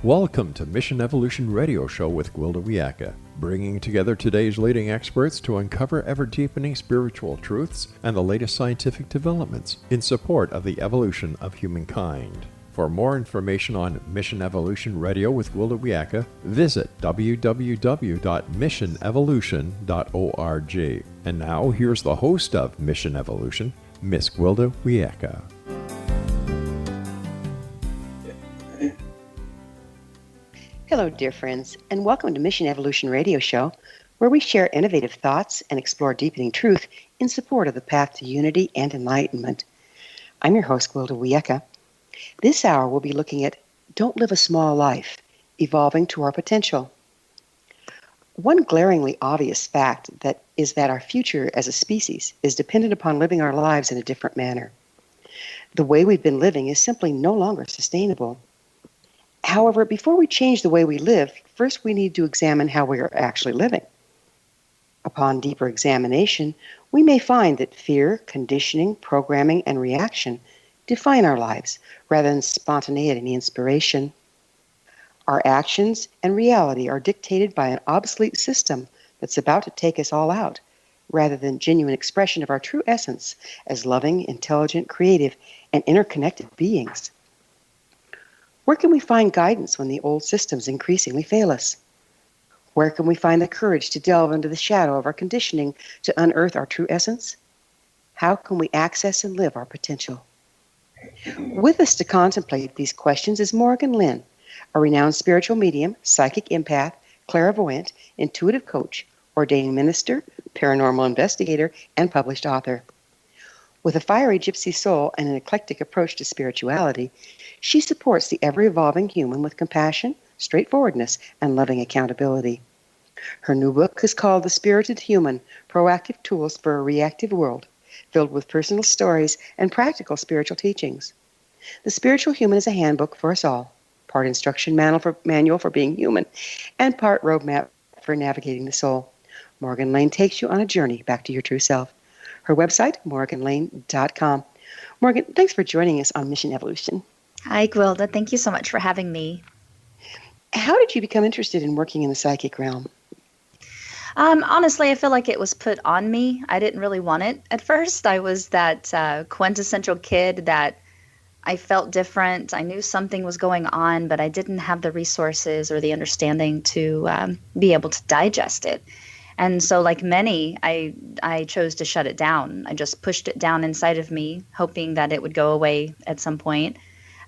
Welcome to Mission Evolution Radio Show with Gwilda Wiyaka, bringing together today's leading experts to uncover ever-deepening spiritual truths and the latest scientific developments in support of the evolution of humankind. For more information on Mission Evolution Radio with Gwilda Wiyaka, visit www.missionevolution.org. And now, here's the host of Mission Evolution, Miss Gwilda Wiyaka. Hello, dear friends, and welcome to Mission Evolution Radio Show, where we share innovative thoughts and explore deepening truth in support of the path to unity and enlightenment. I'm your host, Gwilda Wiyaka. This hour we'll be looking at Don't Live a Small Life, Evolving to Our Potential. One glaringly obvious fact is that our future as a species is dependent upon living our lives in a different manner. The way we've been living is simply no longer sustainable. However, before we change the way we live, first we need to examine how we are actually living. Upon deeper examination, we may find that fear, conditioning, programming, and reaction define our lives rather than spontaneity and inspiration. Our actions and reality are dictated by an obsolete system that's about to take us all out, rather than genuine expression of our true essence as loving, intelligent, creative, and interconnected beings. Where can we find guidance when the old systems increasingly fail us? Where can we find the courage to delve into the shadow of our conditioning to unearth our true essence? How can we access and live our potential? With us to contemplate these questions is Morrighan Lynne, a renowned spiritual medium, psychic empath, clairvoyant, intuitive coach, ordained minister, paranormal investigator, and published author. With a fiery gypsy soul and an eclectic approach to spirituality, she supports the ever-evolving human with compassion, straightforwardness, and loving accountability. Her new book is called The Spirited Human, Proactive Tools for a Reactive World, filled with personal stories and practical spiritual teachings. The Spiritual Human is a handbook for us all, part instruction manual for being human, and part roadmap for navigating the soul. Morrighan Lynne takes you on a journey back to your true self. Her website, morrighanlynne.com. Morrighan, thanks for joining us on Mission Evolution. Hi, Gwilda. Thank you so much for having me. How did you become interested in working in the psychic realm? Honestly, I feel like it was put on me. I didn't really want it at first. I was that quintessential kid that I felt different. I knew something was going on, but I didn't have the resources or the understanding to be able to digest it. And so like many, I chose to shut it down. I just pushed it down inside of me, hoping that it would go away at some point.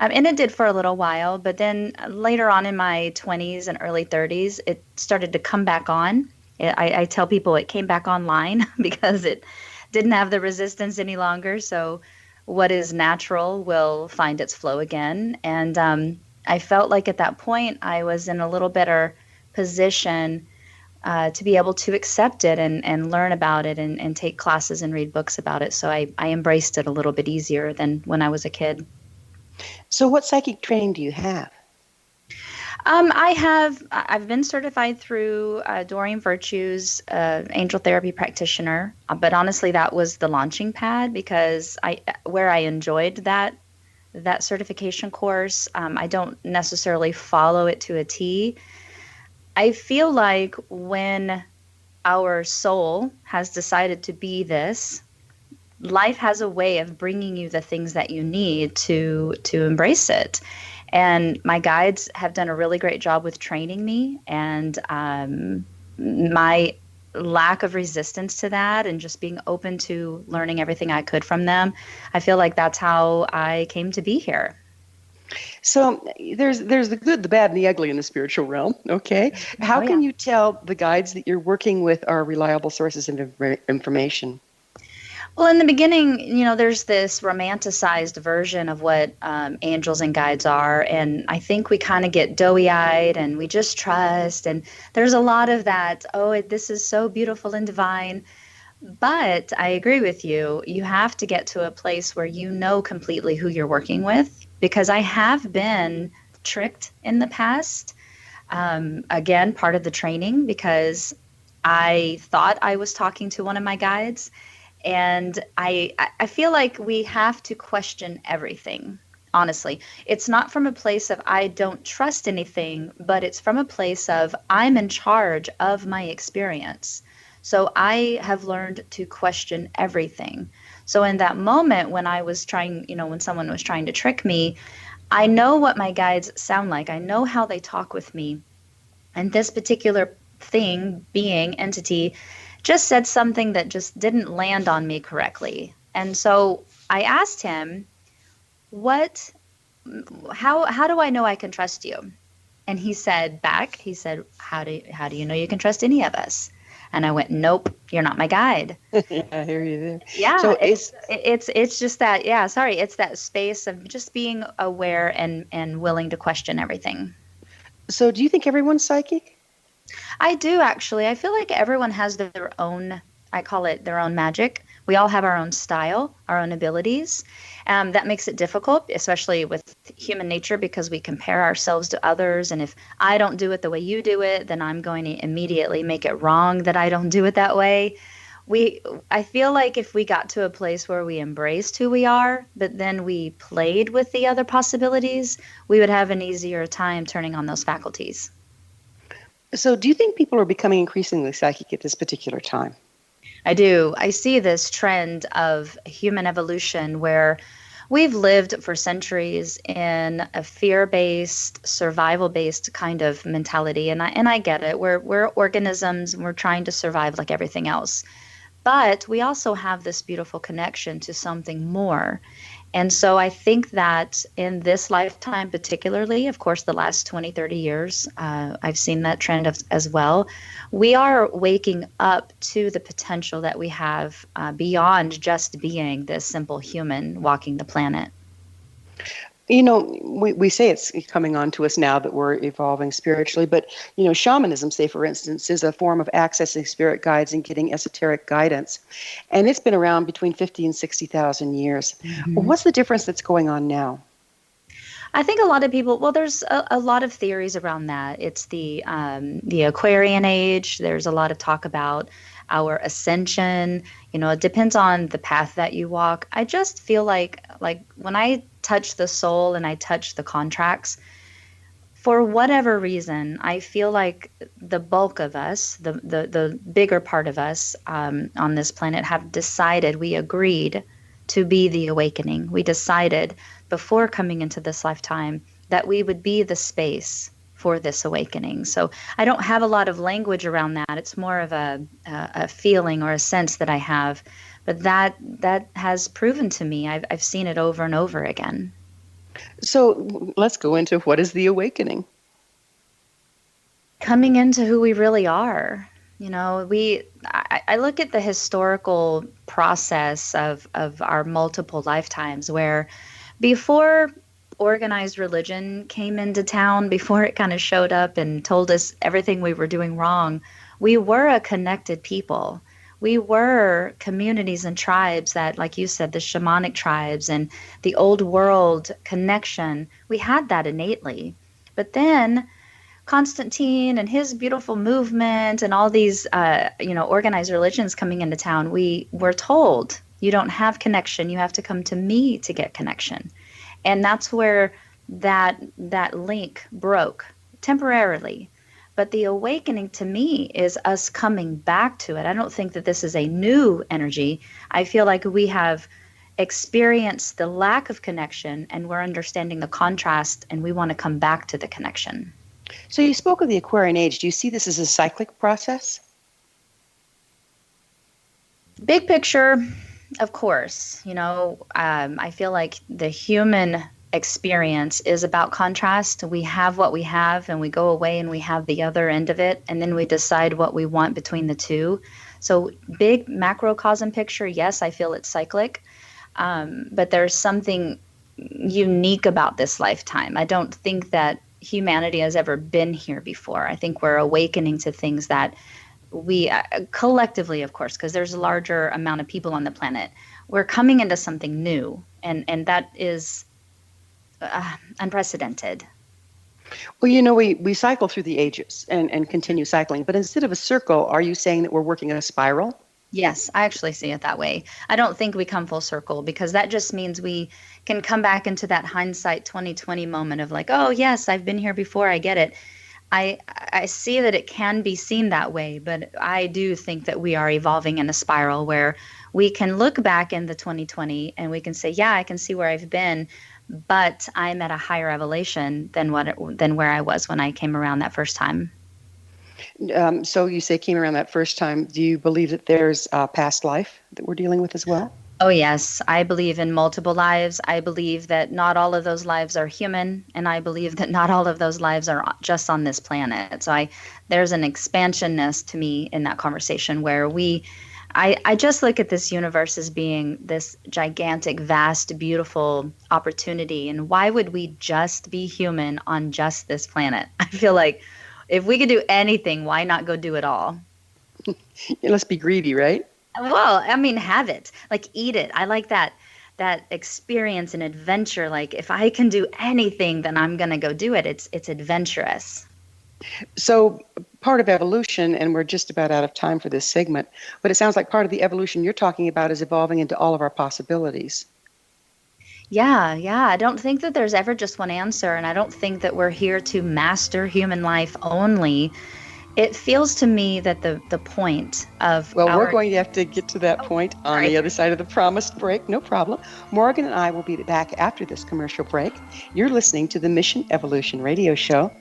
And it did for a little while, but then later on in my 20s and early 30s, it started to come back on. I tell people it came back online because it didn't have the resistance any longer. So what is natural will find its flow again. And I felt like at that point I was in a little better position to be able to accept it and learn about it and take classes and read books about it. So I embraced it a little bit easier than when I was a kid. So what psychic training do you have? I've been certified through Doreen Virtue's angel therapy practitioner, but honestly, that was the launching pad because where I enjoyed that certification course, I don't necessarily follow it to a T. I feel like when our soul has decided to be this, life has a way of bringing you the things that you need to embrace it. And my guides have done a really great job with training me, and my lack of resistance to that and just being open to learning everything I could from them, I feel like that's how I came to be here. So there's the good, the bad, and the ugly in the spiritual realm, okay? How can you tell the guides that you're working with are reliable sources of information? Well, in the beginning, there's this romanticized version of what angels and guides are. And I think we kind of get doughy-eyed and we just trust. And there's a lot of that, this is so beautiful and divine. But I agree with you. You have to get to a place where you know completely who you're working with. Because I have been tricked in the past. Again, part of the training, because I thought I was talking to one of my guides. And I feel like we have to question everything. honestly. It's not from a place of I don't trust anything, but it's from a place of I'm in charge of my experience. So I have learned to question everything. So in that moment when I was trying, when someone was trying to trick me, I know what my guides sound like. I know how they talk with me. And this particular thing, being, entity, just said something that just didn't land on me correctly. And so I asked him, what how do I know I can trust you? And he said, how do you know you can trust any of us? And I went, nope, you're not my guide. Yeah, I hear you there. Yeah, So it's it's just that, yeah, sorry, it's that space of just being aware and willing to question everything. so do you think everyone's psychic? I do actually. I feel like everyone has their own, I call it their own magic. We all have our own style, our own abilities. That makes it difficult, especially with human nature, because we compare ourselves to others. And if I don't do it the way you do it, then I'm going to immediately make it wrong that I don't do it that way. I feel like if we got to a place where we embraced who we are, but then we played with the other possibilities, we would have an easier time turning on those faculties. So do you think people are becoming increasingly psychic at this particular time? I do. I see this trend of human evolution where we've lived for centuries in a fear-based, survival-based kind of mentality, and I get it. We're organisms and we're trying to survive like everything else. But we also have this beautiful connection to something more. And so I think that in this lifetime, particularly, of course, the last 20, 30 years, I've seen that trend as well. We are waking up to the potential that we have beyond just being this simple human walking the planet. You know, we say it's coming on to us now that we're evolving spiritually, but, shamanism, say, for instance, is a form of accessing spirit guides and getting esoteric guidance. And it's been around between 50 and 60,000 years. Well, Mm-hmm. what's the difference that's going on now? I think a lot of people, well, there's a lot of theories around that. It's the Aquarian age. There's a lot of talk about our ascension. It depends on the path that you walk. I just feel like when I touch the soul and I touch the contracts, for whatever reason, I feel like the bulk of us, the bigger part of us on this planet, have decided, we agreed to be the awakening. We decided before coming into this lifetime that we would be the space for this awakening. So I don't have a lot of language around that. It's more of a feeling or a sense that I have. But that has proven to me. I've seen it over and over again. So let's go into what is the awakening. Coming into who we really are. I look at the historical process of our multiple lifetimes where before organized religion came into town, before it kind of showed up and told us everything we were doing wrong, we were a connected people. We were communities and tribes that, like you said, the shamanic tribes and the old world connection, we had that innately. But then Constantine and his beautiful movement and all these, organized religions coming into town, we were told, you don't have connection. You have to come to me to get connection. And that's where that link broke temporarily. But the awakening to me is us coming back to it. I don't think that this is a new energy. I feel like we have experienced the lack of connection and we're understanding the contrast and we want to come back to the connection. So you spoke of the Aquarian age. Do you see this as a cyclic process? Big picture, of course. I feel like the human experience is about contrast. We have what we have and we go away and we have the other end of it. And then we decide what we want between the two. So big macrocosm picture, yes, I feel it's cyclic. But there's something unique about this lifetime. I don't think that humanity has ever been here before. I think we're awakening to things that we collectively, of course, because there's a larger amount of people on the planet, we're coming into something new. And that is unprecedented. Well, we cycle through the ages and continue cycling. But instead of a circle, are you saying that we're working in a spiral? Yes, I actually see it that way. I don't think we come full circle because that just means we can come back into that hindsight 2020 moment of like, oh yes, I've been here before, I get it. I see that it can be seen that way, but I do think that we are evolving in a spiral where we can look back in the 2020 and we can say, yeah, I can see where I've been, but I'm at a higher elevation than where I was when I came around that first time. So you say came around that first time. Do you believe that there's a past life that we're dealing with as well? Oh, yes. I believe in multiple lives. I believe that not all of those lives are human, and I believe that not all of those lives are just on this planet. So there's an expansionness to me in that conversation where I just look at this universe as being this gigantic, vast, beautiful opportunity. And why would we just be human on just this planet? I feel like if we could do anything, why not go do it all? Let's be greedy, right? Well, I mean, have it. Like, eat it. I like that experience and adventure. Like, if I can do anything, then I'm going to go do it. It's adventurous. So part of evolution, and we're just about out of time for this segment, but it sounds like part of the evolution you're talking about is evolving into all of our possibilities. Yeah. I don't think that there's ever just one answer, and I don't think that we're here to master human life only. It feels to me that the point of we're going to have to get to that point on the other side of the promised break. No problem. Morrighan and I will be back after this commercial break. You're listening to the Mission Evolution Radio Show.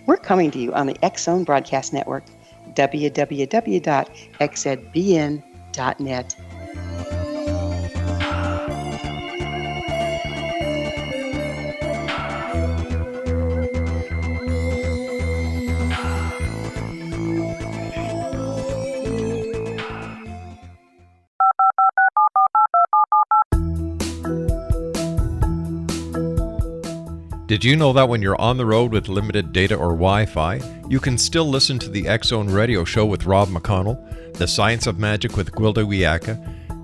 We're coming to you on the X-Zone Broadcast Network, www.xzbn.net. Did you know that when you're on the road with limited data or Wi-Fi, you can still listen to the X-Zone Radio Show with Rob McConnell, The Science of Magic with Gwilda Wiyaka,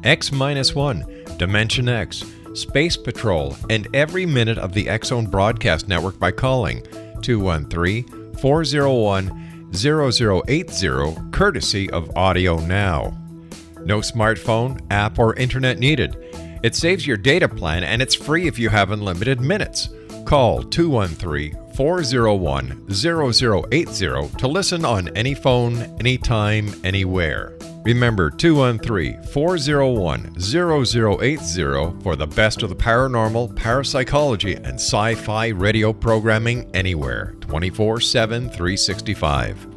X-1, Dimension X, Space Patrol, and every minute of the X-Zone Broadcast Network by calling 213-401-0080, courtesy of Audio Now. No smartphone, app, or internet needed. It saves your data plan and it's free if you have unlimited minutes. Call 213-401-0080 to listen on any phone, anytime, anywhere. Remember 213-401-0080 for the best of the paranormal, parapsychology, and sci-fi radio programming anywhere, 24/7, 365.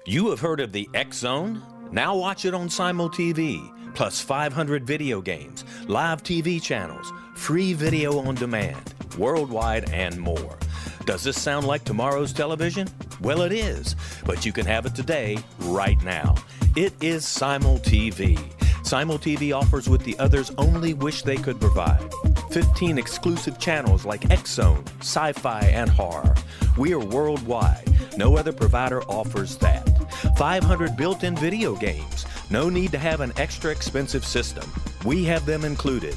You have heard of the X-Zone? Now watch it on Simul TV. Plus 500 video games, live TV channels, free video on demand, worldwide, and more. Does this sound like tomorrow's television? Well, it is, but you can have it today, right now. It is Simul TV. Simul TV offers what the others only wish they could provide. 15 exclusive channels like X-Zone, sci-fi, and horror. We are worldwide. No other provider offers that. 500 built-in video games. No need to have an extra expensive system. We have them included.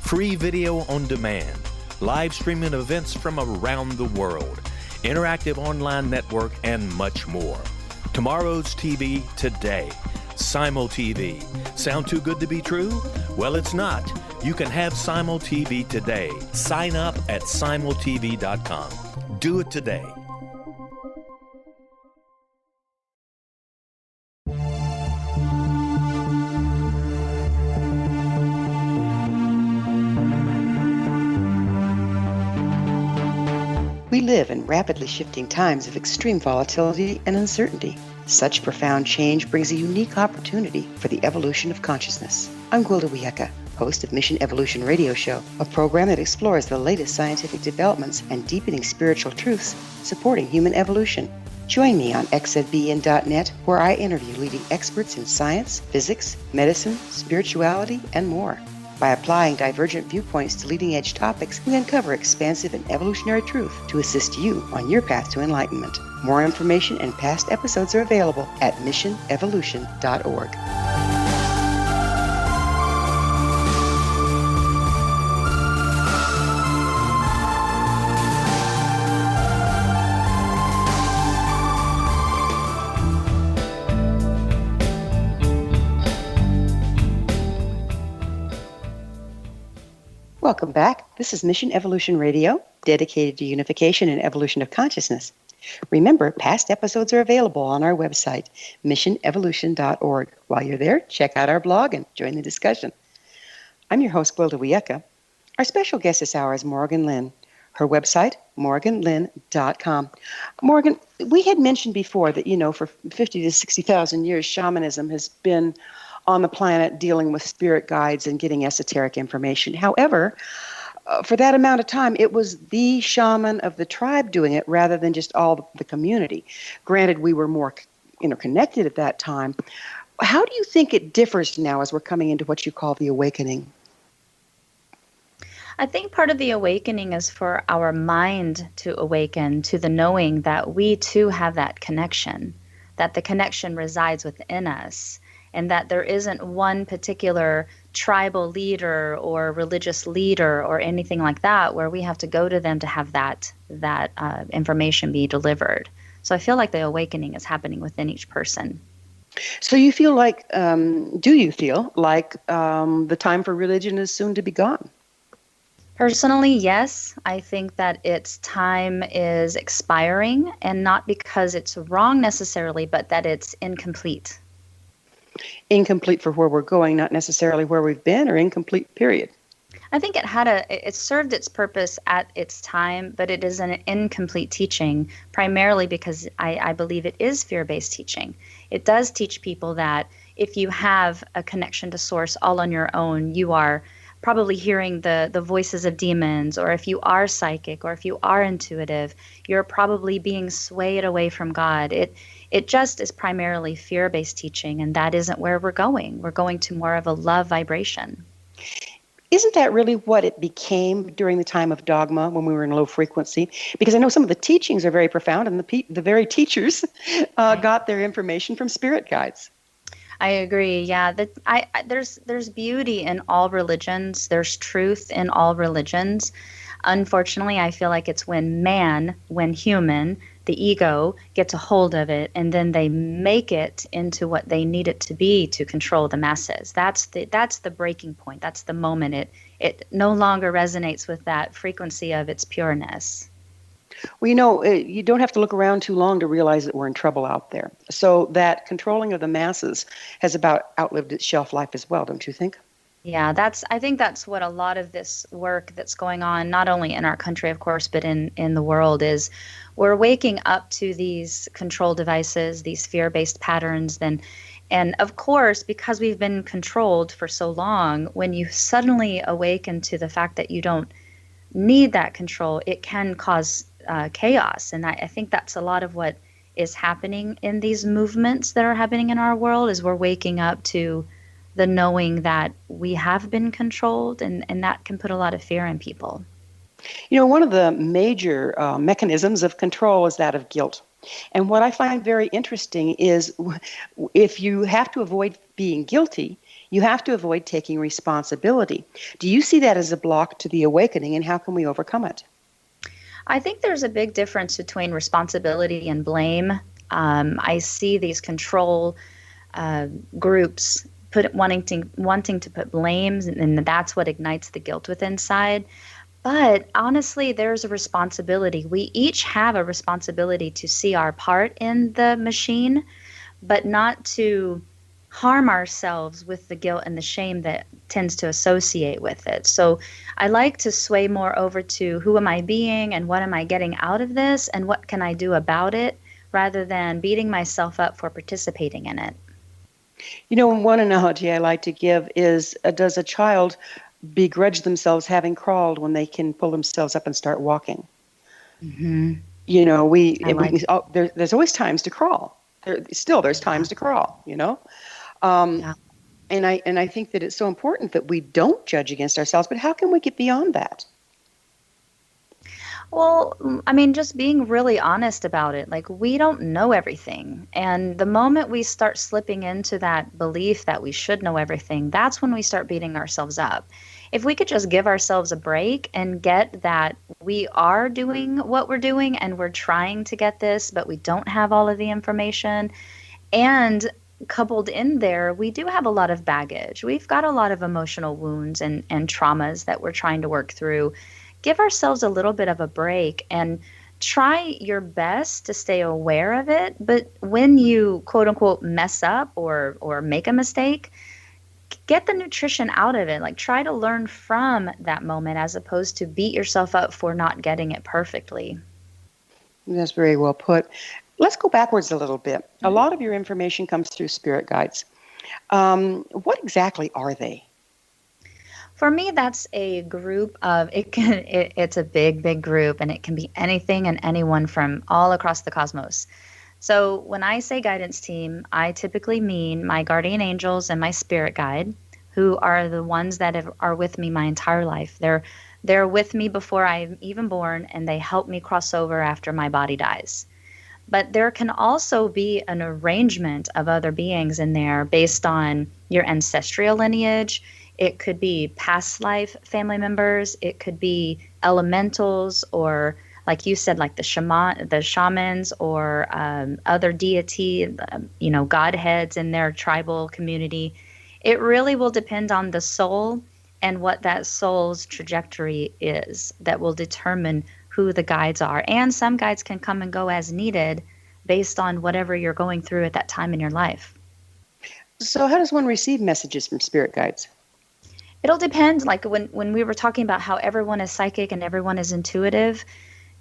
Free video on demand. Live streaming events from around the world. Interactive online network, and much more. Tomorrow's TV today. Simul TV. Sound too good to be true? Well, it's not. You can have Simul TV today. Sign up at simultv.com. Do it today. We live in rapidly shifting times of extreme volatility and uncertainty. Such profound change brings a unique opportunity for the evolution of consciousness. I'm Gwilda Wiyaka, host of Mission Evolution Radio Show, a program that explores the latest scientific developments and deepening spiritual truths supporting human evolution. Join me on xzbn.net, where I interview leading experts in science, physics, medicine, spirituality, and more. By applying divergent viewpoints to leading-edge topics, we uncover expansive and evolutionary truth to assist you on your path to enlightenment. More information and past episodes are available at missionevolution.org. Welcome back. This is Mission Evolution Radio, dedicated to unification and evolution of consciousness. Remember, past episodes are available on our website, missionevolution.org. While you're there, check out our blog and join the discussion. I'm your host, Gwilda Wiyaka. Our special guest this hour is Morrighan Lynne. Her website, morrighanlynne.com. Morrighan, we had mentioned before that, for 50 to 60,000 years, shamanism has been on the planet dealing with spirit guides and getting esoteric information. However, for that amount of time, it was the shaman of the tribe doing it rather than just all the community. Granted, we were more interconnected at that time. How do you think it differs now as we're coming into what you call the awakening? I think part of the awakening is for our mind to awaken to the knowing that we too have that connection, that the connection resides within us, and that there isn't one particular tribal leader or religious leader or anything like that where we have to go to them to have that information be delivered. So I feel like the awakening is happening within each person. So you feel like, do you feel like the time for religion is soon to be gone? Personally, yes. I think that its time is expiring, and not because it's wrong necessarily, but that it's incomplete. Incomplete for where we're going, not necessarily where we've been, or incomplete, period? I think it served its purpose at its time, but it is an incomplete teaching, primarily because I believe it is fear-based teaching. It does teach people that if you have a connection to source all on your own, you are probably hearing the voices of demons, or if you are psychic, or if you are intuitive, you're probably being swayed away from God. It just is primarily fear-based teaching, and that isn't where we're going. We're going to more of a love vibration. Isn't that really what it became during the time of dogma when we were in low frequency? Because I know some of the teachings are very profound, and the very teachers got their information from spirit guides. I agree. Yeah, there's beauty in all religions. There's truth in all religions. Unfortunately, I feel like it's when human, the ego, gets a hold of it, and then they make it into what they need it to be to control the masses. That's the breaking point. That's the moment it no longer resonates with that frequency of its pureness. Well, you don't have to look around too long to realize that we're in trouble out there. So that controlling of the masses has about outlived its shelf life as well, don't you think? Yeah, I think that's what a lot of this work that's going on, not only in our country, of course, but in the world, is we're waking up to these control devices, these fear-based patterns. And of course, because we've been controlled for so long, when you suddenly awaken to the fact that you don't need that control, it can cause chaos. And I think that's a lot of what is happening in these movements that are happening in our world, is we're waking up to the knowing that we have been controlled, and that can put a lot of fear in people. One of the major mechanisms of control is that of guilt. And what I find very interesting is if you have to avoid being guilty, you have to avoid taking responsibility. Do you see that as a block to the awakening, and how can we overcome it? I think there's a big difference between responsibility and blame. I see these control groups wanting to put blames, and that's what ignites the guilt within inside. But honestly, there's a responsibility. We each have a responsibility to see our part in the machine, but not to harm ourselves with the guilt and the shame that tends to associate with it. So I like to sway more over to who am I being and what am I getting out of this and what can I do about it, rather than beating myself up for participating in it. One analogy I like to give is, does a child begrudge themselves having crawled when they can pull themselves up and start walking? Mm-hmm. There's always times to crawl. There's times to crawl, Yeah. And I think that it's so important that we don't judge against ourselves, but how can we get beyond that? Well, I mean, just being really honest about it. Like, we don't know everything. And the moment we start slipping into that belief that we should know everything, that's when we start beating ourselves up. If we could just give ourselves a break and get that we are doing what we're doing and we're trying to get this, but we don't have all of the information, and coupled in there, we do have a lot of baggage. We've got a lot of emotional wounds and traumas that we're trying to work through. Give ourselves a little bit of a break and try your best to stay aware of it. But when you quote unquote mess up or make a mistake, get the nutrition out of it. Like, try to learn from that moment as opposed to beat yourself up for not getting it perfectly. That's very well put. Let's go backwards a little bit. A lot of your information comes through spirit guides. What exactly are they? For me, that's a group of it's a big group, and it can be anything and anyone from all across the cosmos. So when I say guidance team, I typically mean my guardian angels and my spirit guide, who are the ones that are with me my entire life. They're with me before I'm even born, and they help me cross over after my body dies. But there can also be an arrangement of other beings in there based on your ancestral lineage. It could be past life family members. It could be elementals, or like you said, like the shamans, or other deity, godheads in their tribal community. It really will depend on the soul and what that soul's trajectory is that will determine who the guides are. And some guides can come and go as needed based on whatever you're going through at that time in your life. So how does one receive messages from spirit guides? It'll depend. Like when we were talking about how everyone is psychic and everyone is intuitive,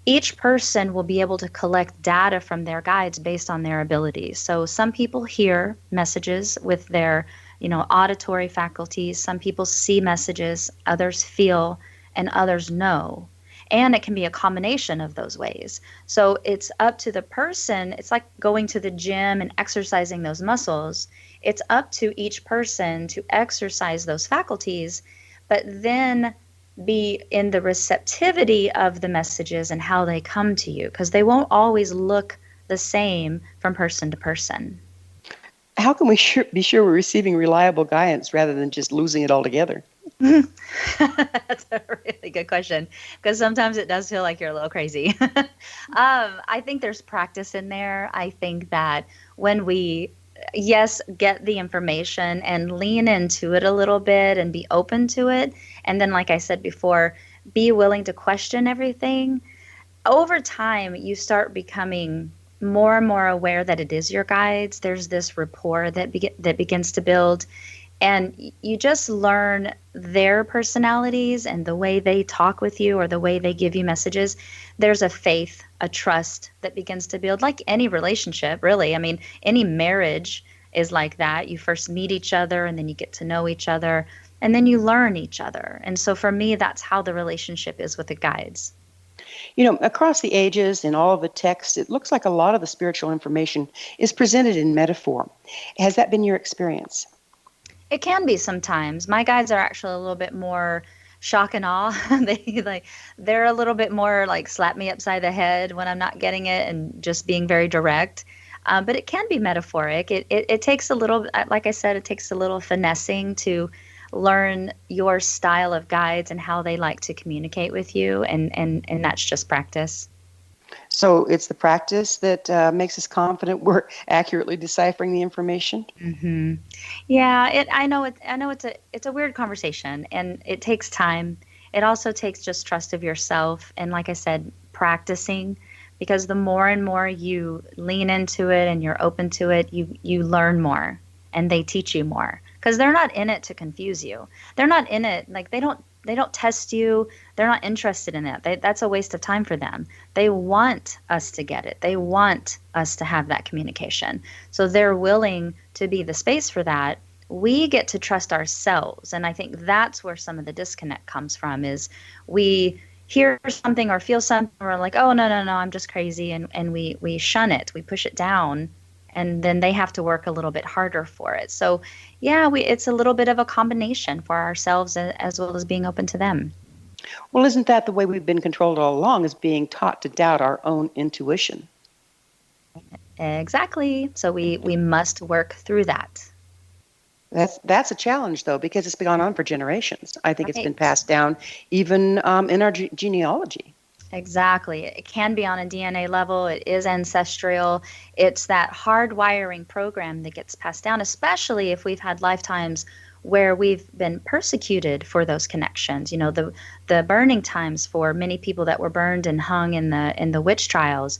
each person will be able to collect data from their guides based on their abilities. So some people hear messages with their, auditory faculties. Some people see messages, others feel, and others know. And it can be a combination of those ways. So it's up to the person. It's like going to the gym and exercising those muscles. It's up to each person to exercise those faculties, but then be in the receptivity of the messages and how they come to you, because they won't always look the same from person to person. How can we be sure we're receiving reliable guidance rather than just losing it altogether? That's a really good question, because sometimes it does feel like you're a little crazy. I think there's practice in there. I think that when we, yes, get the information and lean into it a little bit and be open to it, and then, like I said before, be willing to question everything, over time you start becoming more and more aware that it is your guides. There's this rapport that begins to build. And you just learn their personalities and the way they talk with you or the way they give you messages. There's a faith, a trust that begins to build, like any relationship, really. I mean, any marriage is like that. You first meet each other, and then you get to know each other, and then you learn each other. And so for me, that's how the relationship is with the guides. Across the ages in all of the texts, it looks like a lot of the spiritual information is presented in metaphor. Has that been your experience? It can be sometimes. My guides are actually a little bit more shock and awe. They're a little bit more like slap me upside the head when I'm not getting it and just being very direct. But it can be metaphoric. It takes a little, like I said, it takes a little finessing to learn your style of guides and how they like to communicate with you. And that's just practice. So it's the practice that makes us confident we're accurately deciphering the information. Mm-hmm. Yeah, I know it's a weird conversation, and it takes time. It also takes just trust of yourself, and like I said, practicing. Because the more and more you lean into it and you're open to it, you learn more, and they teach you more. Because they're not in it to confuse you. They're not in it like they don't test you. They're not interested in that. That's a waste of time for them. They want us to get it. They want us to have that communication. So they're willing to be the space for that. We get to trust ourselves. And I think that's where some of the disconnect comes from, is we hear something or feel something, and we're like, oh, no, I'm just crazy. And we shun it. We push it down. And then they have to work a little bit harder for it. So, yeah, it's a little bit of a combination for ourselves as well as being open to them. Well, isn't that the way we've been controlled all along, is being taught to doubt our own intuition? Exactly. So we must work through that. That's a challenge, though, because it's been gone on for generations. I think It's been Right. passed down even in our genealogy. Exactly. It can be on a DNA level. It is ancestral. It's that hardwiring program that gets passed down, especially if we've had lifetimes where we've been persecuted for those connections. You know, the burning times for many people that were burned and hung in the witch trials.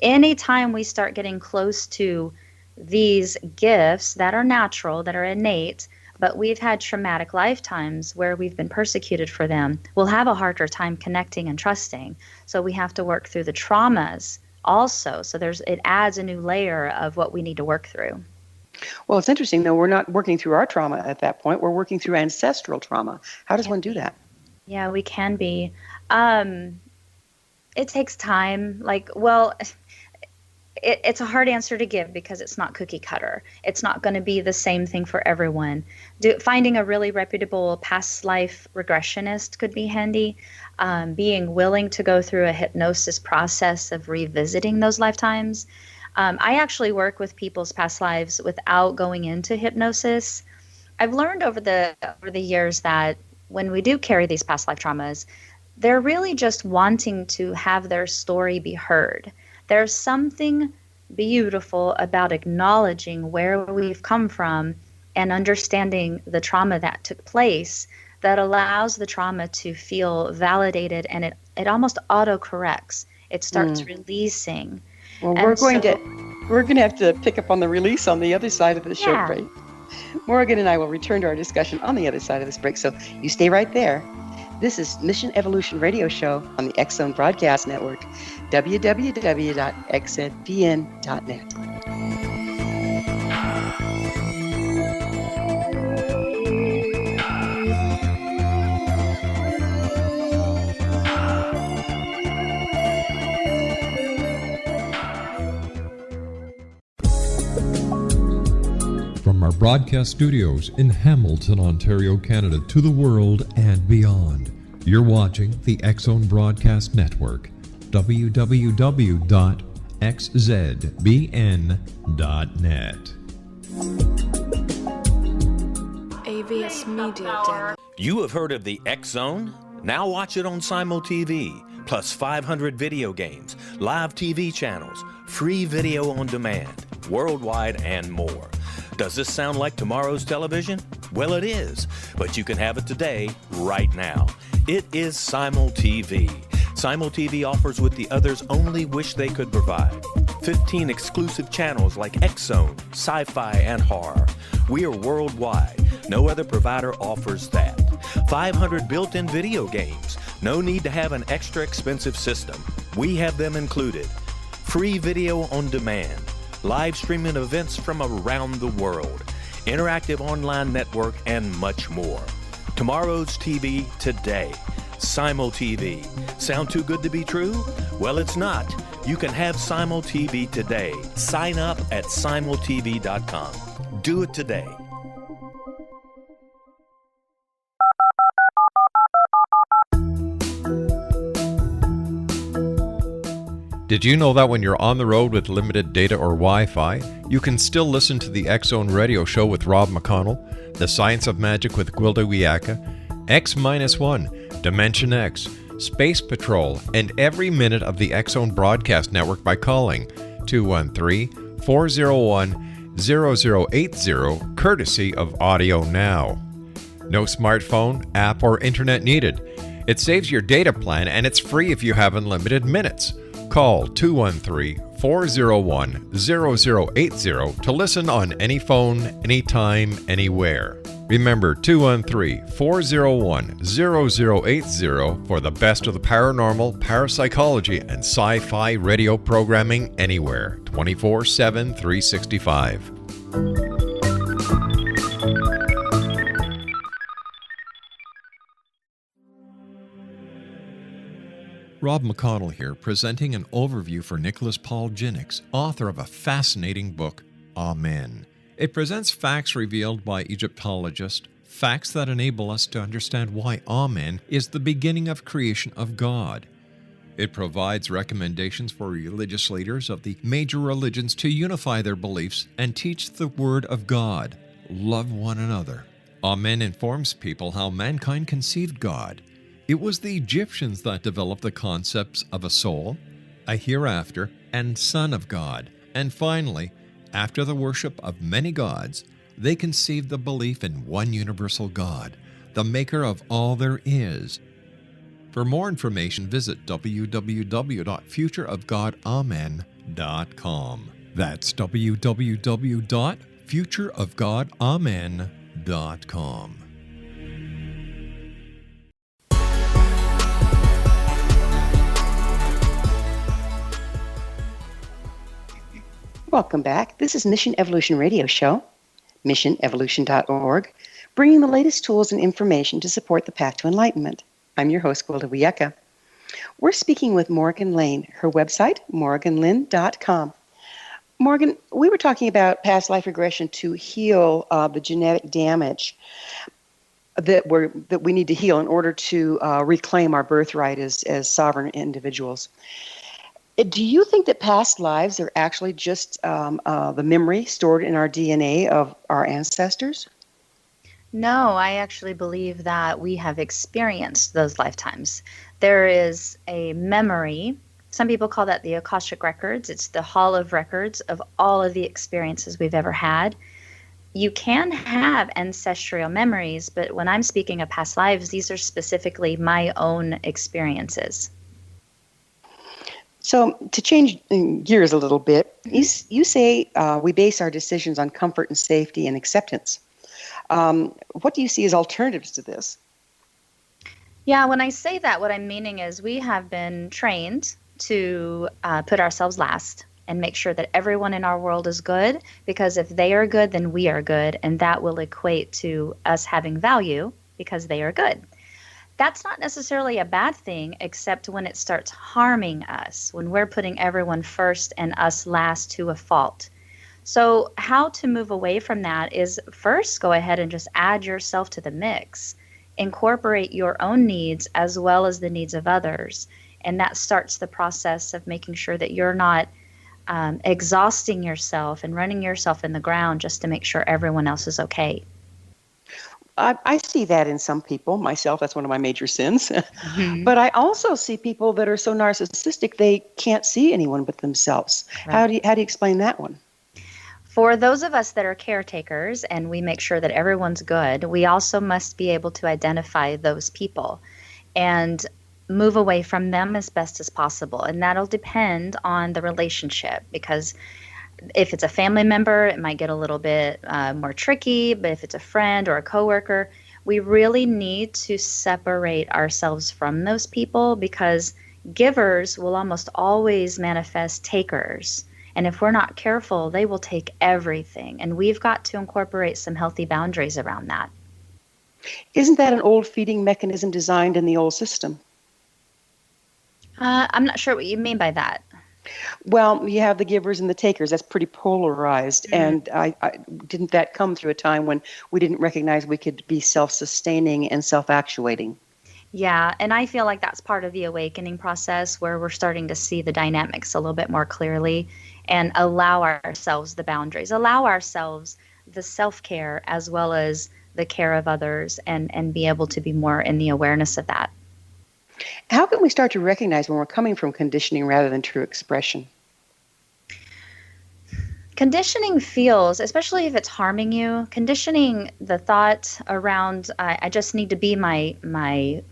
Anytime we start getting close to these gifts that are natural, that are innate, but we've had traumatic lifetimes where we've been persecuted for them, we'll have a harder time connecting and trusting. So we have to work through the traumas also. So it adds a new layer of what we need to work through. Well, it's interesting, though. We're not working through our trauma at that point. We're working through ancestral trauma. How does one do that? Yeah, we can be. It takes time. It's a hard answer to give because it's not cookie cutter. It's not going to be the same thing for everyone. Finding a really reputable past life regressionist could be handy. Being willing to go through a hypnosis process of revisiting those lifetimes. I actually work with people's past lives without going into hypnosis. I've learned over the years that when we do carry these past life traumas, they're really just wanting to have their story be heard. There's something beautiful about acknowledging where we've come from and understanding the trauma that took place that allows the trauma to feel validated, and it almost auto-corrects. It starts releasing. Well, we're going to have to pick up on the release on the other side of the short break. Morrighan and I will return to our discussion on the other side of this break, so you stay right there. This is Mission Evolution Radio Show on the X Zone Broadcast Network, www.xzbn.net. From our broadcast studios in Hamilton, Ontario, Canada, to the world and beyond, you're watching the X Zone Broadcast Network, www.xzbn.net. AVS Media Den. You have heard of the X Zone? Now watch it on Simul TV, plus 500 video games, live TV channels, free video on demand, worldwide, and more. Does this sound like tomorrow's television? Well, it is, but you can have it today, right now. It is Simul TV. Simul TV offers what the others only wish they could provide. 15 exclusive channels like X Zone, sci-fi, and horror. We are worldwide. No other provider offers that. 500 built-in video games. No need to have an extra expensive system. We have them included. Free video on demand. Live streaming events from around the world. Interactive online network, and much more. Tomorrow's TV today. Simul TV. Sound too good to be true? Well, it's not. You can have Simul TV today. Sign up at simultv.com. Do it today. Did you know that when you're on the road with limited data or Wi-Fi, you can still listen to the X Zone Radio Show with Rob McConnell, The Science of Magic with Gwilda Wiyaka, X-1, Dimension X, Space Patrol, and every minute of the X Zone Broadcast Network by calling 213-401-0080, courtesy of Audio Now. No smartphone, app, or internet needed. It saves your data plan, and it's free if you have unlimited minutes. Call 213-401-0080 to listen on any phone, anytime, anywhere. Remember 213-401-0080 for the best of the paranormal, parapsychology, and sci-fi radio programming anywhere, 24/7, 365. Rob McConnell here, presenting an overview for Nicholas Paul Jennings, author of a fascinating book, Amen. It presents facts revealed by Egyptologists, facts that enable us to understand why Amen is the beginning of creation of God. It provides recommendations for religious leaders of the major religions to unify their beliefs and teach the Word of God. Love one another. Amen informs people how mankind conceived God, It was the Egyptians that developed the concepts of a soul, a hereafter, and Son of God. And finally, after the worship of many gods, they conceived the belief in one universal God, the maker of all there is. For more information, visit www.futureofgodamen.com. That's www.futureofgodamen.com. Welcome back. This is Mission Evolution Radio Show, missionevolution.org, bringing the latest tools and information to support the path to enlightenment. I'm your host, Gwilda Wiyaka. We're speaking with Morrighan Lynne. Her website, morrighanlynne.com. Morrighan, we were talking about past life regression to heal the genetic damage that we need to heal in order to reclaim our birthright as sovereign individuals. Do you think that past lives are actually just the memory stored in our DNA of our ancestors? No, I actually believe that we have experienced those lifetimes. There is a memory. Some people call that the Akashic Records. It's the Hall of Records of all of the experiences we've ever had. You can have ancestral memories, but when I'm speaking of past lives, these are specifically my own experiences. So to change gears a little bit, you say we base our decisions on comfort and safety and acceptance. What do you see as alternatives to this? Yeah, when I say that, what I'm meaning is we have been trained to put ourselves last and make sure that everyone in our world is good, because if they are good, then we are good, and that will equate to us having value because they are good. That's not necessarily a bad thing, except when it starts harming us, when we're putting everyone first and us last to a fault. So how to move away from that is first go ahead and just add yourself to the mix. Incorporate your own needs as well as the needs of others. And that starts the process of making sure that you're not exhausting yourself and running yourself in the ground just to make sure everyone else is okay. I see that in some people. Myself, that's one of my major sins. Mm-hmm. But I also see people that are so narcissistic they can't see anyone but themselves. Right. How do you explain that one? For those of us that are caretakers and we make sure that everyone's good, we also must be able to identify those people and move away from them as best as possible. And that'll depend on the relationship, because if it's a family member, it might get a little bit more tricky, but if it's a friend or a coworker, we really need to separate ourselves from those people, because givers will almost always manifest takers. And if we're not careful, they will take everything. And we've got to incorporate some healthy boundaries around that. Isn't that an old feeding mechanism designed in the old system? I'm not sure what you mean by that. Well, you have the givers and the takers. That's pretty polarized. And didn't that come through a time when we didn't recognize we could be self-sustaining and self-actuating? Yeah, and I feel like that's part of the awakening process, where we're starting to see the dynamics a little bit more clearly and allow ourselves the boundaries, allow ourselves the self-care as well as the care of others, and be able to be more in the awareness of that. How can we start to recognize when we're coming from conditioning rather than true expression? Conditioning feels, especially if it's harming you, conditioning, the thought around I just need to be my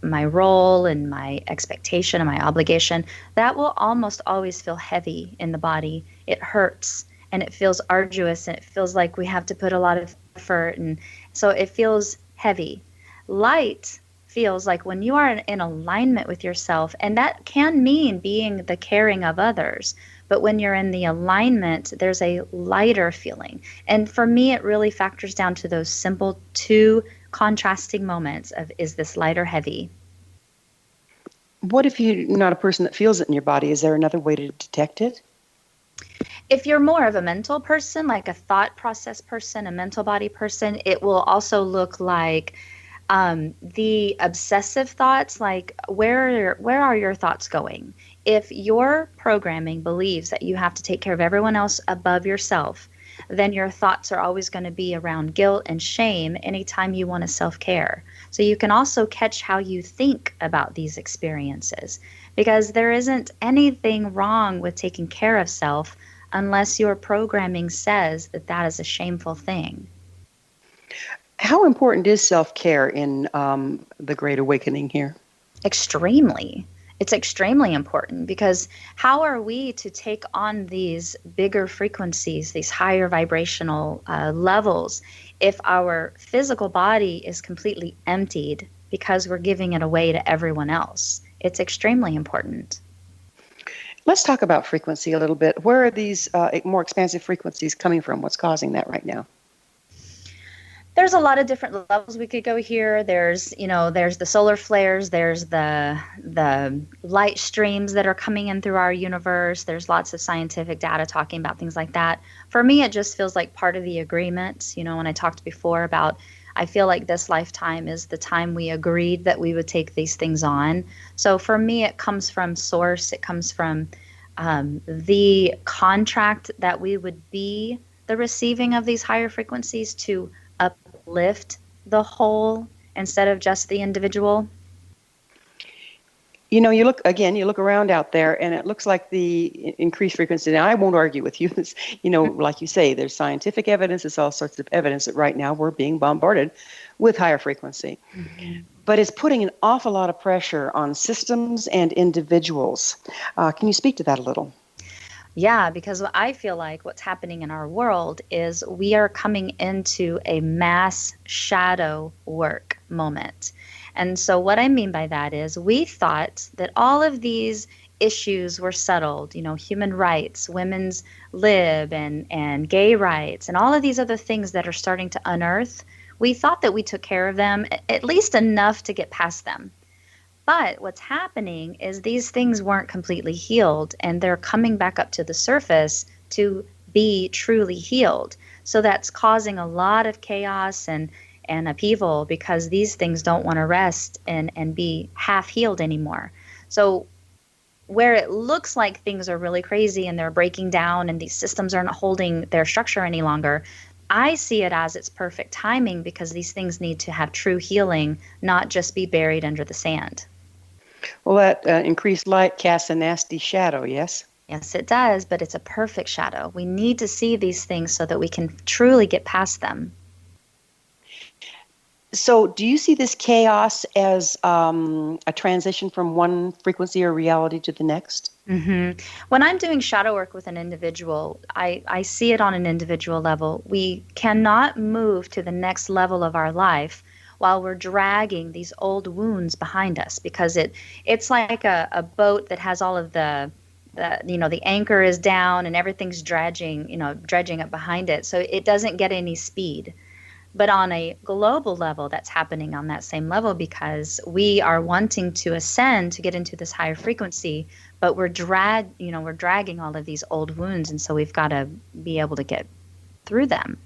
role and my expectation and my obligation, that will almost always feel heavy in the body. It hurts and it feels arduous and it feels like we have to put a lot of effort, and so it feels heavy. Light feels like when you are in alignment with yourself, and that can mean being the caring of others. But when you're in the alignment, there's a lighter feeling. And for me, it really factors down to those simple two contrasting moments of, is this light or heavy? What if you're not a person that feels it in your body? Is there another way to detect it? If you're more of a mental person, like a thought process person, a mental body person, it will also look like the obsessive thoughts, like where are your thoughts going? If your programming believes that you have to take care of everyone else above yourself, then your thoughts are always going to be around guilt and shame anytime you want to self-care. So you can also catch how you think about these experiences, because there isn't anything wrong with taking care of self unless your programming says that that is a shameful thing. How important is self-care in the Great Awakening here? Extremely. It's extremely important, because how are we to take on these bigger frequencies, these higher vibrational levels, if our physical body is completely emptied because we're giving it away to everyone else? It's extremely important. Let's talk about frequency a little bit. Where are these more expansive frequencies coming from? What's causing that right now? There's a lot of different levels we could go here. There's the solar flares, there's the light streams that are coming in through our universe. There's lots of scientific data talking about things like that. For me, it just feels like part of the agreement. When I talked before about, I feel like this lifetime is the time we agreed that we would take these things on. So for me, it comes from source. It comes from the contract that we would be the receiving of these higher frequencies to uplift the whole instead of just the individual. You look around out there, and it looks like the increased frequency. Now, I won't argue with you. Like you say, there's scientific evidence. There's all sorts of evidence that right now we're being bombarded with higher frequency. Mm-hmm. But it's putting an awful lot of pressure on systems and individuals. Can you speak to that a little? Yeah, because I feel like what's happening in our world is we are coming into a mass shadow work moment. And so what I mean by that is we thought that all of these issues were settled, human rights, women's lib and gay rights, and all of these other things that are starting to unearth. We thought that we took care of them, at least enough to get past them. But what's happening is these things weren't completely healed, and they're coming back up to the surface to be truly healed. So that's causing a lot of chaos and upheaval, because these things don't want to rest and be half healed anymore. So where it looks like things are really crazy and they're breaking down and these systems aren't holding their structure any longer, I see it as it's perfect timing, because these things need to have true healing, not just be buried under the sand. Well, that increased light casts a nasty shadow, yes? Yes, it does, but it's a perfect shadow. We need to see these things so that we can truly get past them. So do you see this chaos as a transition from one frequency or reality to the next? Mm-hmm. When I'm doing shadow work with an individual, I see it on an individual level. We cannot move to the next level of our life while we're dragging these old wounds behind us, because it's like a boat that has all of the anchor is down and everything's dredging up behind it. So it doesn't get any speed. But on a global level, that's happening on that same level, because we are wanting to ascend to get into this higher frequency, but we're dragging all of these old wounds, and so we've got to be able to get through them.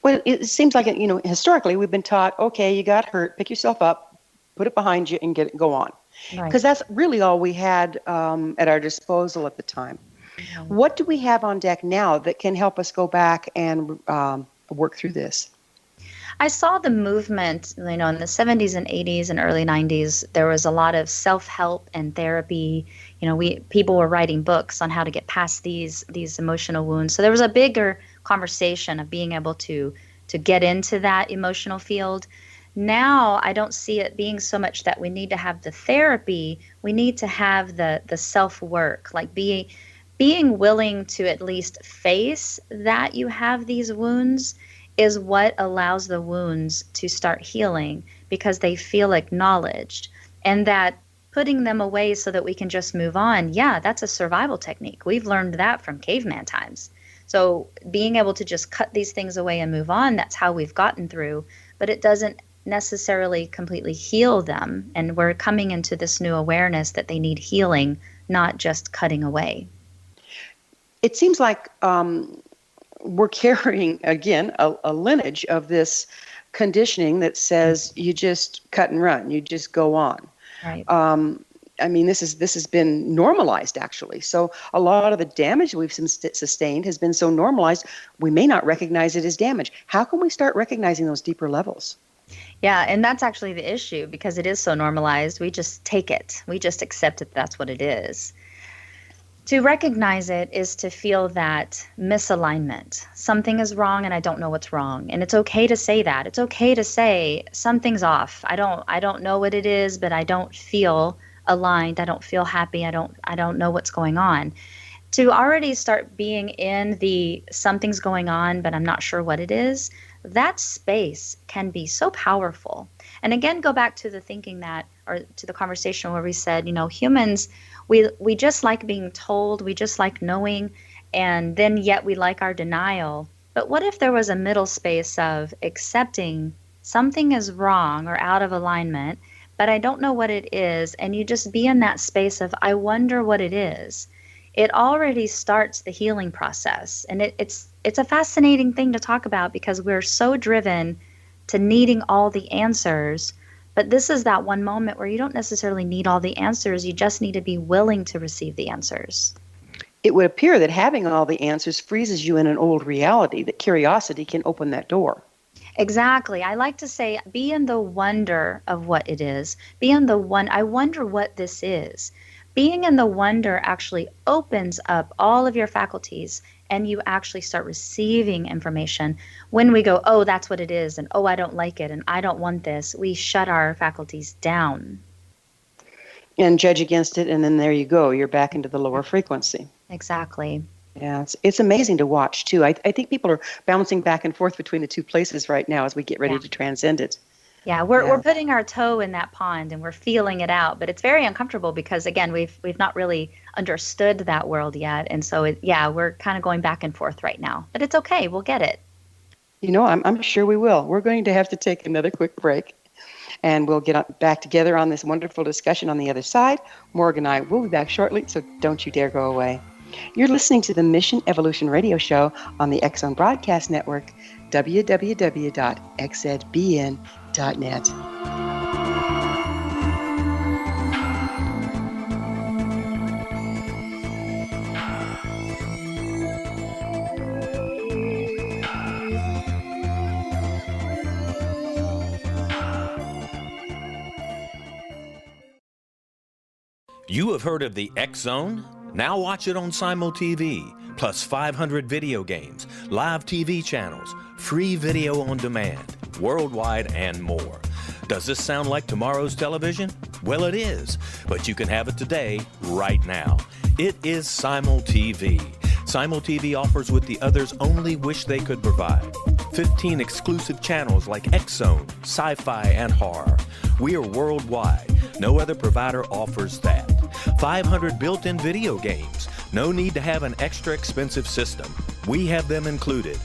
Well, it seems like, historically we've been taught, okay, you got hurt, pick yourself up, put it behind you, and go on. Because that's really all we had at our disposal at the time. Mm-hmm. What do we have on deck now that can help us go back and work through this? I saw the movement, in the 70s and 80s and early 90s. There was a lot of self-help and therapy. People were writing books on how to get past these emotional wounds. So there was a bigger conversation of being able to get into that emotional field. Now I don't see it being so much that we need to have the therapy. We need to have the self-work, like being willing to at least face that you have these wounds is what allows the wounds to start healing, because they feel acknowledged. And that putting them away so that we can just move on, that's a survival technique. We've learned that from caveman times. So being able to just cut these things away and move on, that's how we've gotten through. But it doesn't necessarily completely heal them. And we're coming into this new awareness that they need healing, not just cutting away. It seems like we're carrying, again, a lineage of this conditioning that says you just cut and run, you just go on. Right. This has been normalized, actually. So a lot of the damage we've sustained has been so normalized, we may not recognize it as damage. How can we start recognizing those deeper levels? Yeah, and that's actually the issue because it is so normalized. We just take it. We just accept it. That's what it is. To recognize it is to feel that misalignment. Something is wrong and I don't know what's wrong. And it's okay to say that. It's okay to say something's off. I don't know what it is, but I don't feel aligned. I don't feel happy. I don't know what's going on. To already start being in the something's going on, but I'm not sure what it is, that space can be so powerful. And again, go back to the thinking that, or to the conversation where we said, humans, we just like being told, we just like knowing, and then yet we like our denial. But what if there was a middle space of accepting something is wrong or out of alignment, but I don't know what it is, and you just be in that space of, I wonder what it is. It already starts the healing process. And it's a fascinating thing to talk about because we're so driven to needing all the answers. But this is that one moment where you don't necessarily need all the answers. You just need to be willing to receive the answers. It would appear that having all the answers freezes you in an old reality, that curiosity can open that door. Exactly. I like to say, be in the wonder of what it is. Be in the I wonder what this is. Being in the wonder actually opens up all of your faculties and you actually start receiving information. When we go, oh, that's what it is, and oh, I don't like it, and I don't want this, we shut our faculties down. And judge against it, and then there you go. You're back into the lower frequency. Exactly. Yeah, it's amazing to watch, too. I think people are bouncing back and forth between the two places right now as we get ready to transcend it. Yeah, we're putting our toe in that pond and we're feeling it out, but it's very uncomfortable because again, we've not really understood that world yet, and so we're kind of going back and forth right now. But it's okay, we'll get it. I'm sure we will. We're going to have to take another quick break, and we'll get back together on this wonderful discussion on the other side. Morgan and I will be back shortly, so don't you dare go away. You're listening to the Mission Evolution Radio Show on the X-Zone Broadcast Network, www.xzbn.net. You have heard of the X-Zone? Now watch it on Simul TV, plus 500 video games, live TV channels, free video on demand, worldwide, and more. Does this sound like tomorrow's television? Well, it is, but you can have it today, right now. It is Simul TV. Simul TV offers what the others only wish they could provide. 15 exclusive channels like X-Zone, Sci-Fi, and Horror. We are worldwide. No other provider offers that. 500 built-in video games. No need to have an extra expensive system. We have them included.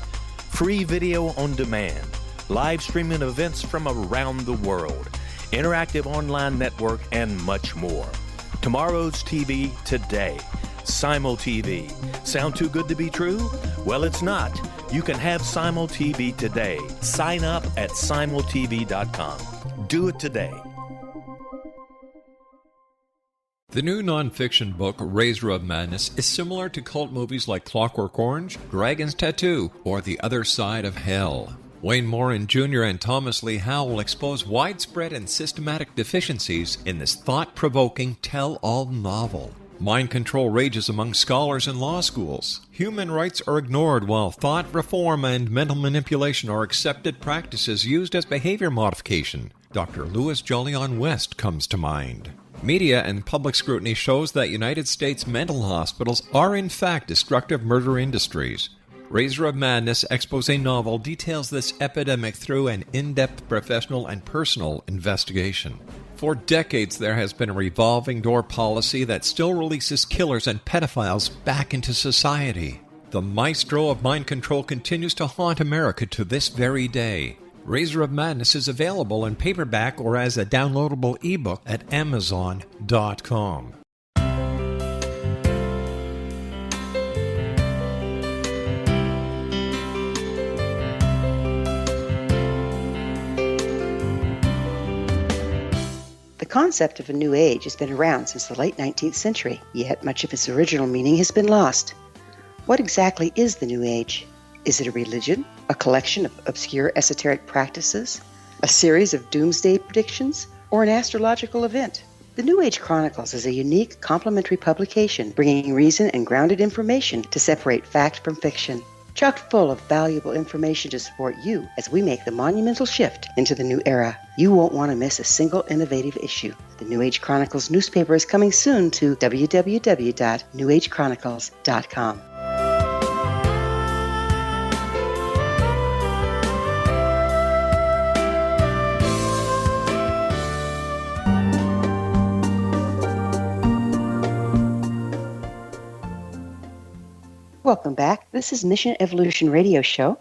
Free video on demand. Live streaming events from around the world. Interactive online network, and much more. Tomorrow's TV today. Simul TV. Sound too good to be true? Well, it's not. You can have Simul TV today. Sign up at simultv.com. Do it today. The new nonfiction book, Razor of Madness, is similar to cult movies like Clockwork Orange, Dragon's Tattoo, or The Other Side of Hell. Wayne Morrighan Jr. and Thomas Lee Howell will expose widespread and systematic deficiencies in this thought-provoking tell-all novel. Mind control rages among scholars in law schools. Human rights are ignored while thought reform and mental manipulation are accepted practices used as behavior modification. Dr. Louis Jolyon West comes to mind. Media and public scrutiny shows that United States mental hospitals are in fact destructive murder industries. Razor of Madness expose novel details this epidemic through an in-depth professional and personal investigation. For decades, there has been a revolving door policy that still releases killers and pedophiles back into society. The maestro of mind control continues to haunt America to this very day. Razor of Madness is available in paperback or as a downloadable ebook at Amazon.com. The concept of a new age has been around since the late 19th century, yet much of its original meaning has been lost. What exactly is the new age? Is it a religion, a collection of obscure esoteric practices? a series of doomsday predictions, or an astrological event? The New Age Chronicles is a unique, complementary publication bringing reason and grounded information to separate fact from fiction. Chock full of valuable information to support you as we make the monumental shift into the new era. You won't want to miss a single innovative issue. The New Age Chronicles newspaper is coming soon to www.newagechronicles.com. Welcome back. This is Mission Evolution Radio Show,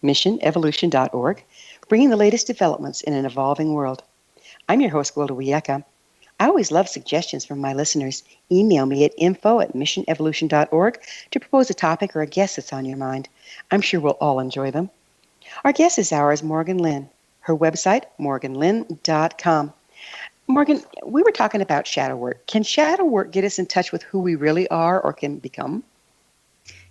missionevolution.org, bringing the latest developments in an evolving world. I'm your host, Gwilda Wiyaka. I always love suggestions from my listeners. Email me at info@missionevolution.org to propose a topic or a guest that's on your mind. I'm sure we'll all enjoy them. Our guest this hour is Morrighan Lynne. Her website, morrighanlynne.com. Morrighan, we were talking about shadow work. Can shadow work get us in touch with who we really are or can become?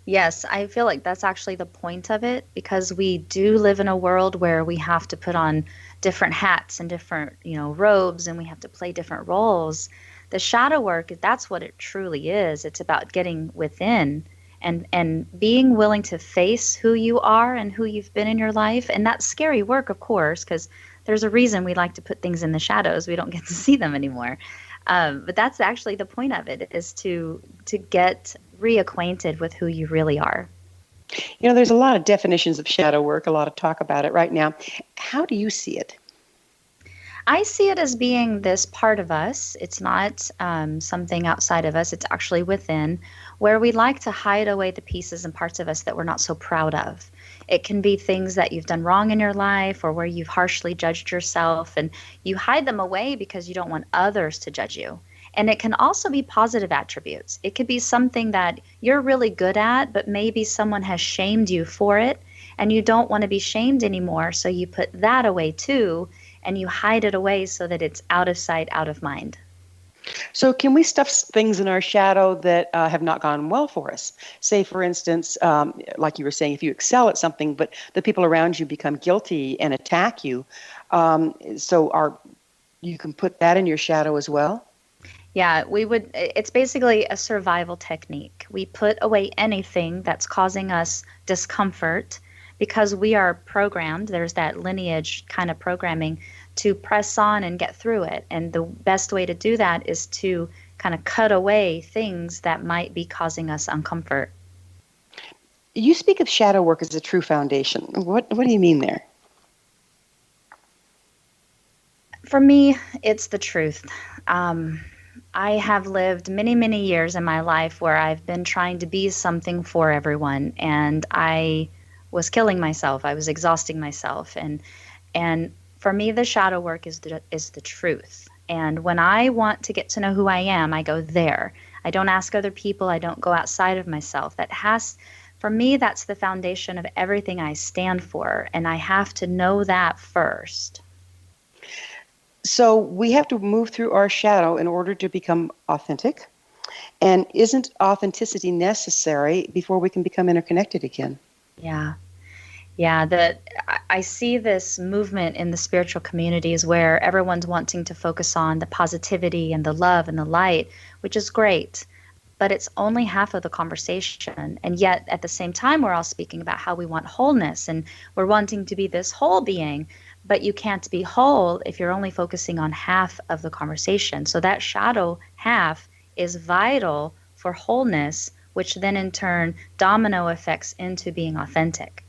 Yes, I feel like that's actually the point of it, because we do live in a world where we have to put on different hats and different, robes, and we have to play different roles. The shadow work, that's what it truly is. It's about getting within and being willing to face who you are and who you've been in your life. And that's scary work, of course, because there's a reason we like to put things in the shadows. We don't get to see them anymore. But that's actually the point of it, is to get reacquainted with who you really are. There's a lot of definitions of shadow work, a lot of talk about it right now. How do you see it? I see it as being this part of us. It's not something outside of us. It's actually within, where we like to hide away the pieces and parts of us that we're not so proud of. It can be things that you've done wrong in your life, or where you've harshly judged yourself, and you hide them away because you don't want others to judge you. And it can also be positive attributes. It could be something that you're really good at, but maybe someone has shamed you for it, and you don't want to be shamed anymore, so you put that away too, and you hide it away so that it's out of sight, out of mind. So can we stuff things in our shadow that have not gone well for us? Say, for instance, like you were saying, if you excel at something, but the people around you become guilty and attack you, you can put that in your shadow as well? Yeah, it's basically a survival technique. We put away anything that's causing us discomfort, because we are programmed, there's that lineage kind of programming, to press on and get through it. And the best way to do that is to kind of cut away things that might be causing us uncomfort. You speak of shadow work as a true foundation. What do you mean there? For me, it's the truth. I have lived many, many years in my life where I've been trying to be something for everyone, and I was killing myself. I was exhausting myself. And for me, the shadow work is the truth. And when I want to get to know who I am, I go there. I don't ask other people. I don't go outside of myself. For me, that's the foundation of everything I stand for. And I have to know that first. So we have to move through our shadow in order to become authentic. And isn't authenticity necessary before we can become interconnected again? Yeah. Yeah, I see this movement in the spiritual communities where everyone's wanting to focus on the positivity and the love and the light, which is great, but it's only half of the conversation. And yet at the same time, we're all speaking about how we want wholeness and we're wanting to be this whole being, but you can't be whole if you're only focusing on half of the conversation. So that shadow half is vital for wholeness, which then in turn domino effects into being authentic.